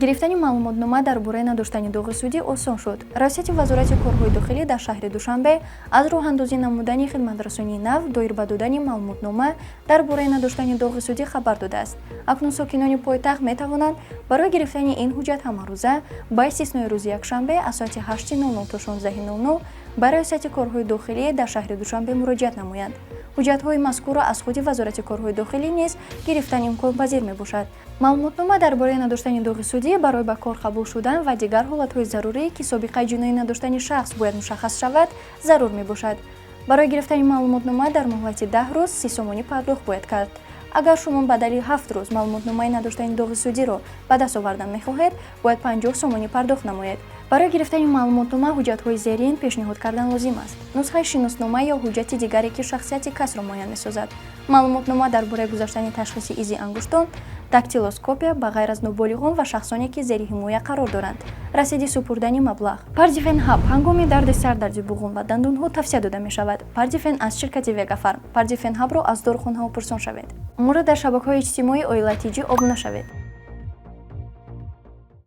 гирифтани маълумотнома дар бораи надоштани доғи судӣ осон шуд. Раисияти вазорати корҳои дохилӣ дар шаҳри Душанбе аз роҳандозӣ намудани хидматрасонии нав доир ба додани маълумотнома дар бораи надоштани доғи судӣ хабар додааст. Акнун сокинони пойтахт метавонанд барои гирифтани ин ҳуҷҷат ҳамарӯза ба истиснои рӯзи якшанбе аз соати 8:00 то 16:00 ба раисияти корҳои дохилӣ дар шаҳри Душанбе муроҷиат намоянд. ҳуҷҷатҳои мазкурро аз худи вазорати корҳои дохилӣ низ гирифтан имконпазир мебошад. маълумотнома дар бораи надоштани доғи судӣ барои ба кор қабул шудан ва дигар ҳолатҳои зарурӣ ки собиқаи ҷиноӣ надоштани шахс бояд мушаххас шавад зарур мебошад. барои гирифтани маълумотнома дар муҳлати 10 рӯз 30 сомонӣ пардохт бояд кард. агар шумо ба далили 7 рӯз маълумотномаи надоштани доғи судиро ба даст овардан мехоҳед, бояд 50 сомонӣ пардохт намоед. барои гирифтани маълумотнома ҳуҷҷатҳои зерин пешниҳод кардан лозим аст. нусхаи шиноснома ё ҳуҷҷати дигаре ки шахсияти касро муайян месозад. маълумотнома дар бораи гузаштани ташхиси изи ангуштон, дактилоскопия ба ғайр аз ноболиғон ва шахсоне ки зери ҳимоя қарор доранд. расиди супурдани маблағ. Пардифен ҳаб ҳангоми дарди сар, дарди буғум ва дандонҳо тавсия дода мешавад. Пардифен аз ширкати Вегафарм. Пардифен ҳабро аз дорухонаҳо пурсон шавед. Мо ро дар шабакаҳои иҷтимоӣ оила тиҷӣ обуна шавед.